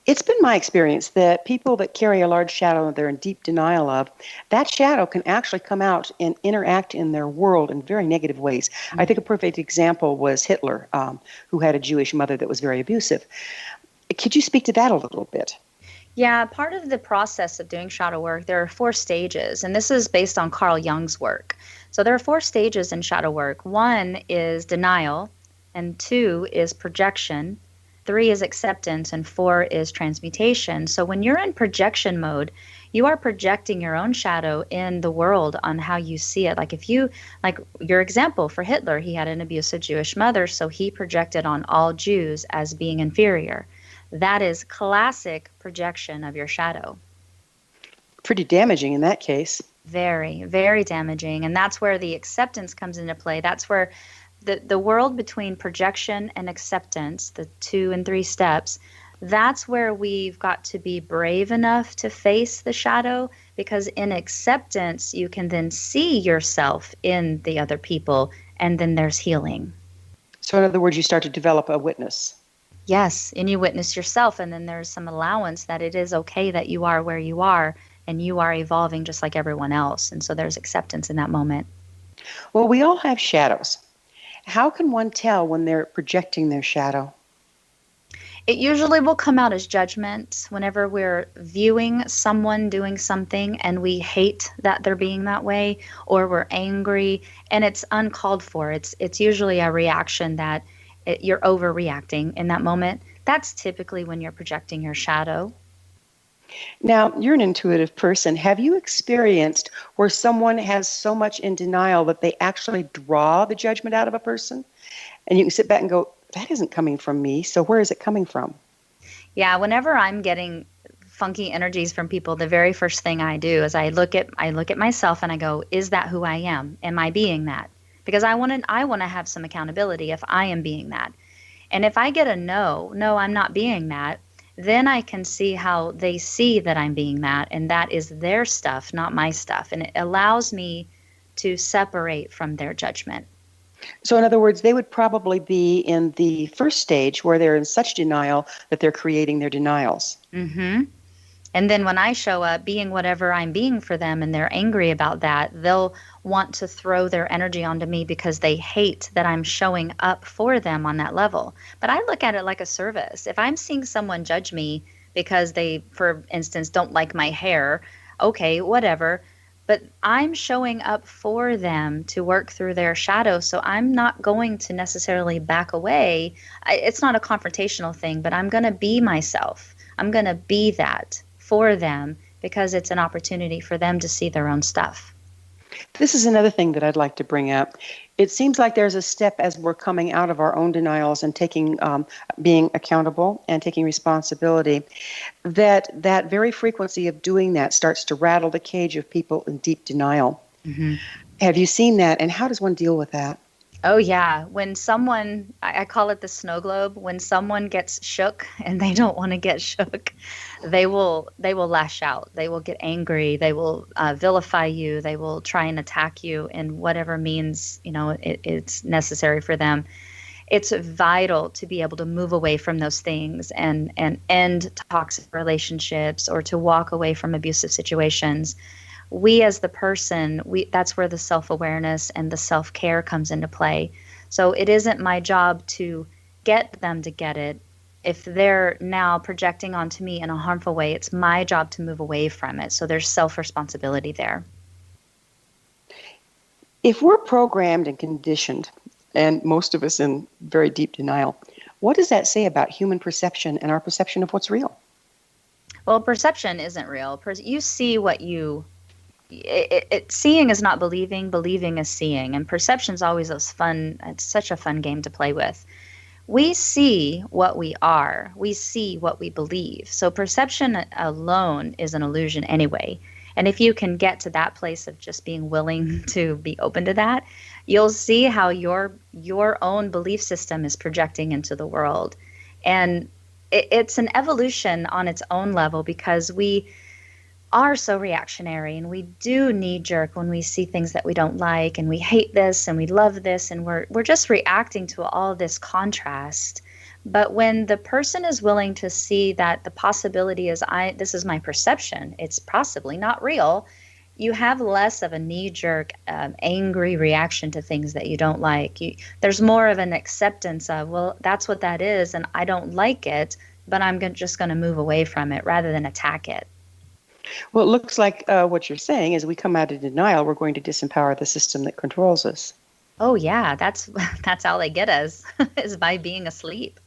It's been my experience that people that carry a large shadow that they're in deep denial of, that shadow can actually come out and interact in their world in very negative ways. Mm-hmm. I think a perfect example was Hitler, who had a Jewish mother that was very abusive. Could you speak to that a little bit? Yeah, part of the process of doing shadow work, there are 4 stages, and this is based on Carl Jung's work. So there are 4 stages in shadow work. 1 is denial, and 2 is projection, 3 is acceptance, and 4 is transmutation. So when you're in projection mode, you are projecting your own shadow in the world on how you see it. Like your example for Hitler, he had an abusive Jewish mother, so he projected on all Jews as being inferior. That is classic projection of your shadow. Pretty damaging in that case. Very, very damaging. And that's where the acceptance comes into play. That's where the world between projection and acceptance, the 2 and 3 steps, that's where we've got to be brave enough to face the shadow, because in acceptance, you can then see yourself in the other people, and then there's healing. So in other words, you start to develop a witness. Yes, and you witness yourself, and then there's some allowance that it is okay that you are where you are, and you are evolving just like everyone else. And so there's acceptance in that moment. Well, we all have shadows. How can one tell when they're projecting their shadow? It usually will come out as judgment whenever we're viewing someone doing something and we hate that they're being that way, or we're angry and it's uncalled for. It's usually a reaction that you're overreacting in that moment. That's typically when you're projecting your shadow. Now, you're an intuitive person. Have you experienced where someone has so much in denial that they actually draw the judgment out of a person? And you can sit back and go, that isn't coming from me, so where is it coming from? Yeah, whenever I'm getting funky energies from people, the very first thing I do is I look at myself and I go, is that who I am? Am I being that? Because I want to have some accountability if I am being that. And if I get a no, I'm not being that, then I can see how they see that I'm being that, and that is their stuff, not my stuff. And it allows me to separate from their judgment. So in other words, they would probably be in the first stage where they're in such denial that they're creating their denials. Mm-hmm. And then when I show up being whatever I'm being for them and they're angry about that, they'll want to throw their energy onto me because they hate that I'm showing up for them on that level. But I look at it like a service. If I'm seeing someone judge me because they, for instance, don't like my hair, okay, whatever. But I'm showing up for them to work through their shadow. So I'm not going to necessarily back away. It's not a confrontational thing, but I'm going to be myself. I'm going to be that for them because it's an opportunity for them to see their own stuff. This is another thing that I'd like to bring up. It seems like there's a step as we're coming out of our own denials and taking, being accountable and taking responsibility, that very frequency of doing that starts to rattle the cage of people in deep denial. Mm-hmm. Have you seen that, and how does one deal with that? Oh, yeah. When someone, I call it the snow globe, when someone gets shook and they don't want to get shook, they will lash out. They will get angry. They will vilify you. They will try and attack you in whatever means, it's necessary for them. It's vital to be able to move away from those things and end toxic relationships or to walk away from abusive situations. We as the person, that's where the self-awareness and the self-care comes into play. So it isn't my job to get them to get it. If they're now projecting onto me in a harmful way, it's my job to move away from it. So there's self-responsibility there. If we're programmed and conditioned, and most of us in very deep denial, what does that say about human perception and our perception of what's real? Well, perception isn't real. You see what you... seeing is not believing, believing is seeing, and perception is always it's such a fun game to play with. We see what we are, we see what we believe. So perception alone is an illusion anyway. And if you can get to that place of just being willing to be open to that, you'll see how your own belief system is projecting into the world. And it's an evolution on its own level because we are so reactionary and we do knee-jerk when we see things that we don't like, and we hate this and we love this, and we're just reacting to all this contrast. But when the person is willing to see that the possibility is this is my perception, it's possibly not real, you have less of a knee-jerk angry reaction to things that you don't like. There's more of an acceptance of, well, that's what that is and I don't like it, but I'm just going to move away from it rather than attack it. Well, it looks like what you're saying is we come out of denial, we're going to disempower the system that controls us. Oh, yeah, that's how they get us, is by being asleep.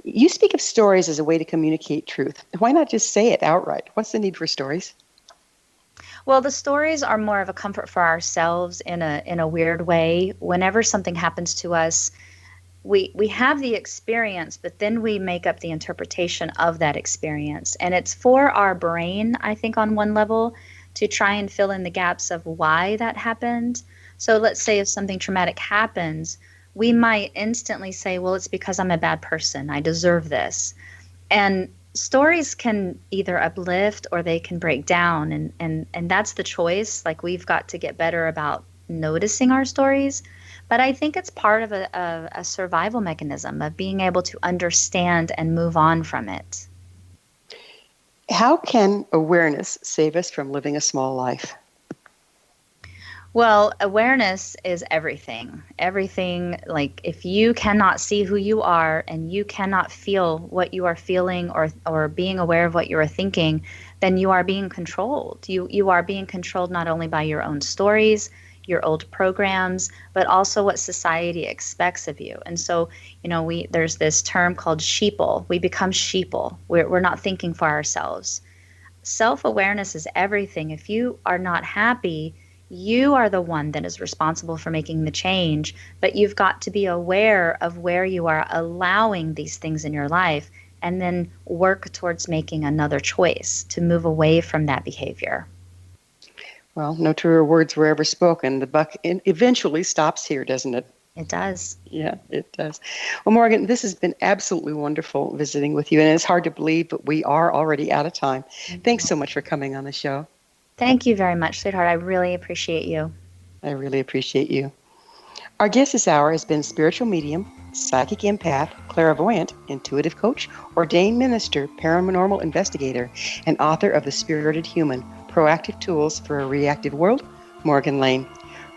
You speak of stories as a way to communicate truth. Why not just say it outright? What's the need for stories? Well, the stories are more of a comfort for ourselves in a weird way. Whenever something happens to us, we have the experience, but then we make up the interpretation of that experience. And it's for our brain, I think, on one level, to try and fill in the gaps of why that happened. So let's say if something traumatic happens, we might instantly say, well, it's because I'm a bad person. I deserve this. And stories can either uplift or they can break down. And that's the choice. Like, we've got to get better about noticing our stories. But I think it's part of a survival mechanism of being able to understand and move on from it. How can awareness save us from living a small life? Well, awareness is everything. Everything, like, if you cannot see who you are and you cannot feel what you are feeling or being aware of what you are thinking, then you are being controlled. You are being controlled not only by your own stories, your old programs, but also what society expects of you. And so, there's this term called sheeple. We become sheeple. We're not thinking for ourselves. Self-awareness is everything. If you are not happy, you are the one that is responsible for making the change, but you've got to be aware of where you are allowing these things in your life and then work towards making another choice to move away from that behavior. Well, no truer words were ever spoken. The buck eventually stops here, doesn't it? It does. Yeah, it does. Well, Morrighan, this has been absolutely wonderful visiting with you, and it's hard to believe, but we are already out of time. Thanks so much for coming on the show. Thank you very much, sweetheart. I really appreciate you. I really appreciate you. Our guest this hour has been spiritual medium, psychic empath, clairvoyant, intuitive coach, ordained minister, paranormal investigator, and author of The Spirited Human, Proactive Tools for a Reactive World, Morrighan Lynne.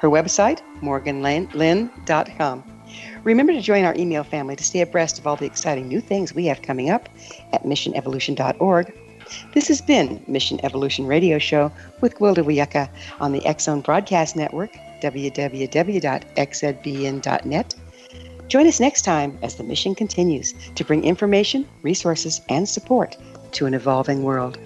Her website, morrighanlynne.com. Remember to join our email family to stay abreast of all the exciting new things we have coming up at missionevolution.org. This has been Mission Evolution Radio Show with Gwilda Wiyaka on the X-Zone Broadcast Network, www.xzbn.net. Join us next time as the mission continues to bring information, resources, and support to an evolving world.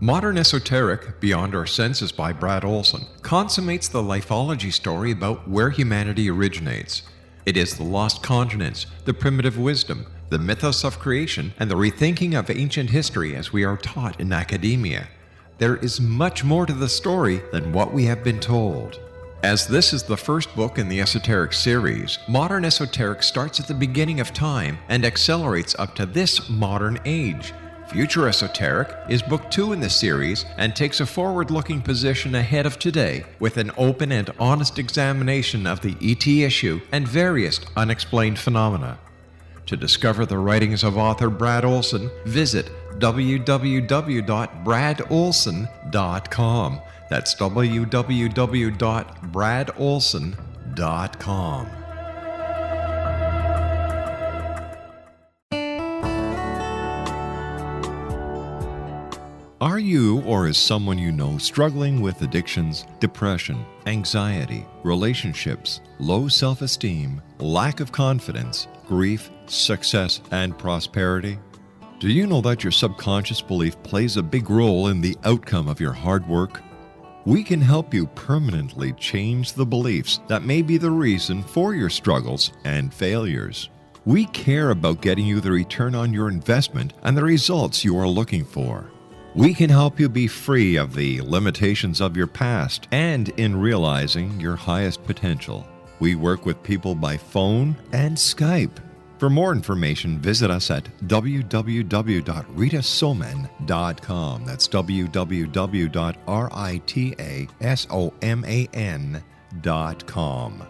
Modern Esoteric, Beyond Our Senses by Brad Olson, consummates the lifology story about where humanity originates. It is the lost continents, the primitive wisdom, the mythos of creation, and the rethinking of ancient history as we are taught in academia. There is much more to the story than what we have been told. As this is the first book in the Esoteric series, Modern Esoteric starts at the beginning of time and accelerates up to this modern age. Future Esoteric is book 2 in the series and takes a forward-looking position ahead of today with an open and honest examination of the ET issue and various unexplained phenomena. To discover the writings of author Brad Olson, visit www.bradolson.com. That's www.bradolson.com. Are you or is someone you know struggling with addictions, depression, anxiety, relationships, low self-esteem, lack of confidence, grief, success, and prosperity? Do you know that your subconscious belief plays a big role in the outcome of your hard work? We can help you permanently change the beliefs that may be the reason for your struggles and failures. We care about getting you the return on your investment and the results you are looking for. We can help you be free of the limitations of your past and in realizing your highest potential. We work with people by phone and Skype. For more information, visit us at www.ritasoman.com. That's www.ritasoman.com.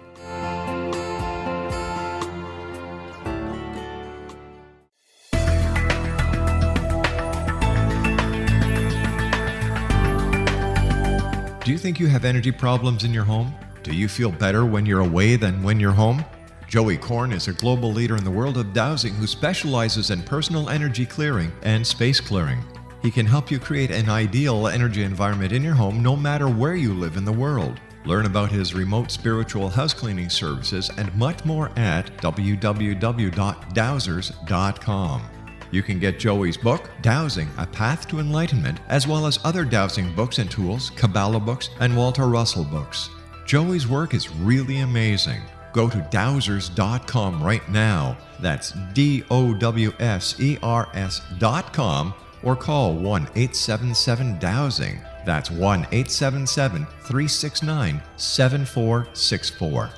Do you think you have energy problems in your home? Do you feel better when you're away than when you're home? Joey Korn is a global leader in the world of dowsing who specializes in personal energy clearing and space clearing. He can help you create an ideal energy environment in your home no matter where you live in the world. Learn about his remote spiritual house cleaning services and much more at www.dowsers.com. You can get Joey's book, Dowsing, A Path to Enlightenment, as well as other dowsing books and tools, Kabbalah books, and Walter Russell books. Joey's work is really amazing. Go to dowsers.com right now. That's DOWSERS.com or call 1-877-DOWSING. That's 1-877-369-7464.